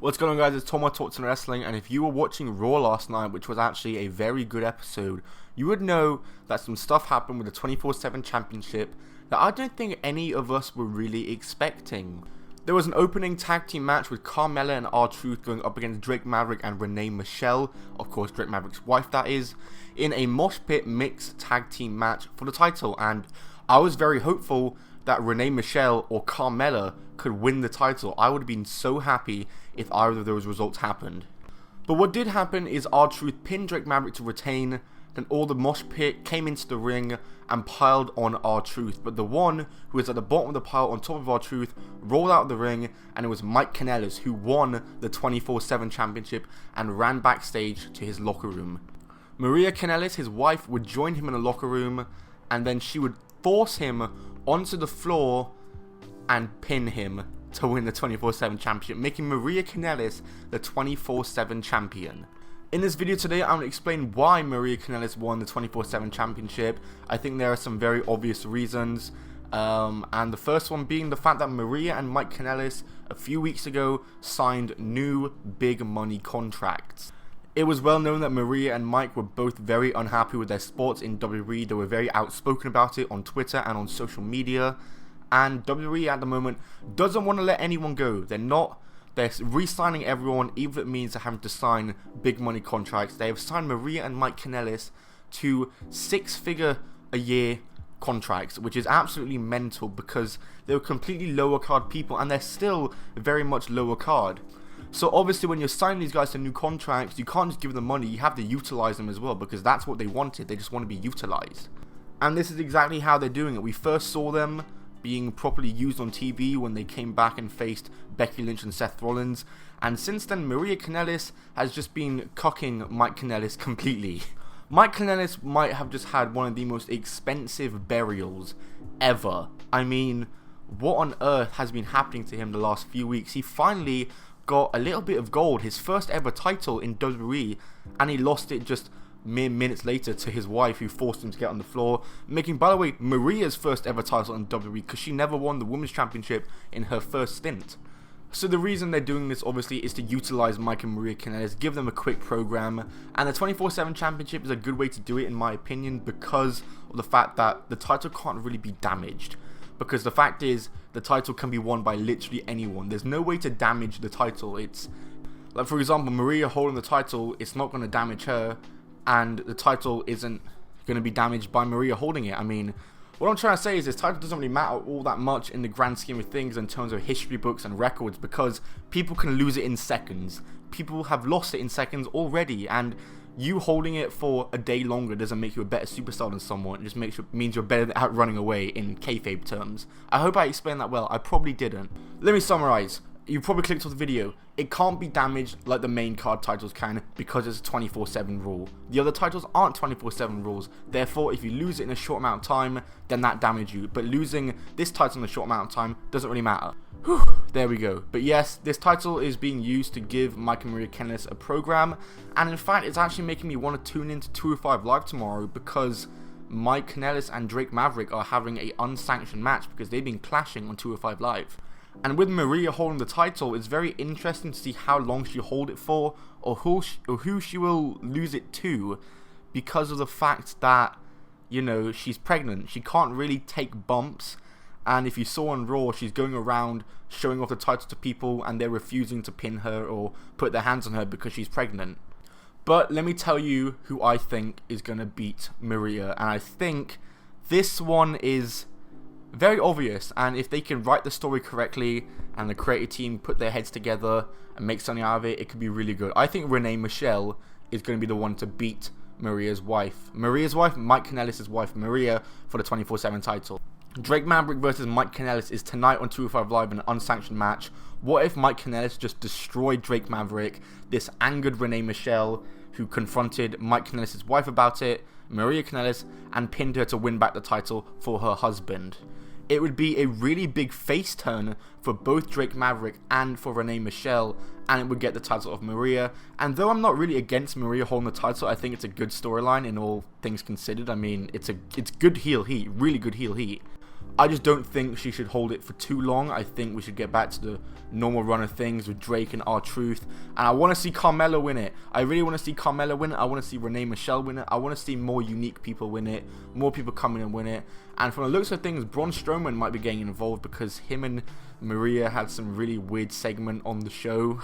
What's going on, guys? It's Tom Talks and Wrestling, and if you were watching Raw last night, which was actually a very good episode, you would know that some stuff happened with the 24/7 Championship that I don't think any of us were really expecting. There was an opening tag team match with Carmella and R-Truth going up against Drake Maverick and Renee Michelle, of course Drake Maverick's wife that is, in a mosh pit mixed tag team match for the title, and I was very hopeful that Renee Michelle or Carmella could win the title. I would have been so happy if either of those results happened. But what did happen is R-Truth pinned Drake Maverick to retain, then all the mosh pit came into the ring and piled on R-Truth. But the one who was at the bottom of the pile on top of R-Truth rolled out of the ring, and it was Mike Kanellis who won the 24/7 Championship and ran backstage to his locker room. Maria Kanellis, his wife, would join him in the locker room, and then she would force him onto the floor and pin him to win the 24/7 Championship, making Maria Kanellis the 24/7 Champion. In this video today, I'm going to explain why Maria Kanellis won the 24/7 Championship. I think there are some very obvious reasons, and the first one being the fact that Maria and Mike Kanellis a few weeks ago signed new big money contracts. It was well known that Maria and Mike were both very unhappy with their spots in WWE. They were very outspoken about it on Twitter and on social media. And WWE at the moment doesn't want to let anyone go. They're re-signing everyone, even if it means they're having to sign big money contracts. They have signed Maria and Mike Kanellis to 6-figure a year contracts, which is absolutely mental because they were completely lower card people and they're still very much lower card. So obviously when you're signing these guys to new contracts, you can't just give them money, you have to utilize them as well, because that's what they wanted. They just want to be utilized. And this is exactly how they're doing it. We first saw them being properly used on TV when they came back and faced Becky Lynch and Seth Rollins, and since then Maria Kanellis has just been cucking Mike Kanellis completely. Mike Kanellis might have just had one of the most expensive burials ever. I mean, what on earth has been happening to him the last few weeks? He finally got a little bit of gold, his first ever title in WWE, and he lost it just mere minutes later to his wife, who forced him to get on the floor, making, by the way, Maria's first ever title in WWE, because she never won the Women's Championship in her first stint. So the reason they're doing this, obviously, is to utilize Mike and Maria Kanellis, give them a quick program, and the 24/7 Championship is a good way to do it, in my opinion, because of the fact that the title can't really be damaged. Because the fact is, the title can be won by literally anyone. There's no way to damage the title. It's like, for example, Maria holding the title, it's not going to damage her, and the title isn't going to be damaged by Maria holding it. I mean, what I'm trying to say is this title doesn't really matter all that much in the grand scheme of things in terms of history books and records, because people can lose it in seconds. People have lost it in seconds already, and you holding it for a day longer doesn't make you a better superstar than someone. It just means you're better at running away in kayfabe terms. I hope I explained that well. I probably didn't. Let me summarize. You probably clicked off the video. It can't be damaged like the main card titles can, because it's a 24/7 rule. The other titles aren't 24/7 rules. Therefore, if you lose it in a short amount of time, then that damages you. But losing this title in a short amount of time doesn't really matter. Whew, there we go. But yes, this title is being used to give Mike and Maria Kanellis a program, and in fact, it's actually making me want to tune into 205 Live tomorrow, because Mike Kanellis and Drake Maverick are having an unsanctioned match because they've been clashing on 205 Live. And with Maria holding the title, it's very interesting to see how long she'll hold it for, or who she will lose it to, because of the fact that, you know, she's pregnant. She can't really take bumps, and if you saw on Raw, she's going around showing off the title to people, and they're refusing to pin her or put their hands on her because she's pregnant. But let me tell you who I think is going to beat Maria, and I think this one is very obvious, and if they can write the story correctly and the creative team put their heads together and make something out of it, it could be really good. I think Renee Michelle is going to be the one to beat Maria's wife. Mike Kanellis' wife, Maria, for the 24/7 title. Drake Maverick versus Mike Kanellis is tonight on 205 Live in an unsanctioned match. What if Mike Kanellis just destroyed Drake Maverick? This angered Renee Michelle, who confronted Mike Kanellis' wife about it, Maria Kanellis, and pinned her to win back the title for her husband. It would be a really big face turn for both Drake Maverick and for Renee Michelle, and it would get the title of Maria. And though I'm not really against Maria holding the title, I think it's a good storyline in all things considered. I mean, it's good heel heat, really good heel heat. I just don't think she should hold it for too long. I think we should get back to the normal run of things with Drake and R-Truth. And I want to see Carmella win it. I really want to see Carmella win it. I want to see Renee Michelle win it. I want to see more unique people win it. More people come in and win it. And from the looks of things, Braun Strowman might be getting involved because him and Maria had some really weird segment on the show.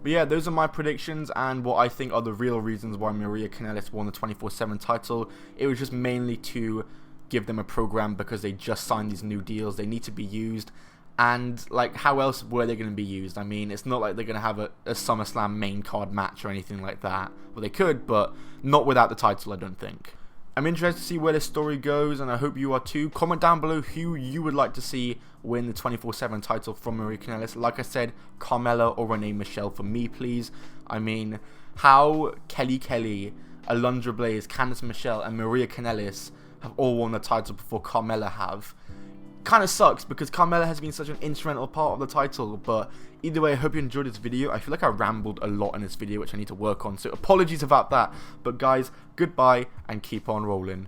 But yeah, those are my predictions and what I think are the real reasons why Maria Kanellis won the 24/7 title. It was just mainly to give them a program because they just signed these new deals. They need to be used. And like, how else were they going to be used? I mean, it's not like they're going to have a SummerSlam main card match or anything like that. Well, they could, but not without the title, I don't think. I'm interested to see where this story goes, and I hope you are too. Comment down below who you would like to see win the 24/7 title from Maria Kanellis. Like I said, Carmella or Renee Michelle for me, please. I mean, how Kelly, Alundra Blaze, Candice Michelle, and Maria Kanellis have all won the title before Carmella have. Kind of sucks because Carmella has been such an instrumental part of the title, but either way, I hope you enjoyed this video. I feel like I rambled a lot in this video, which I need to work on, so apologies about that. But guys, goodbye and keep on rolling.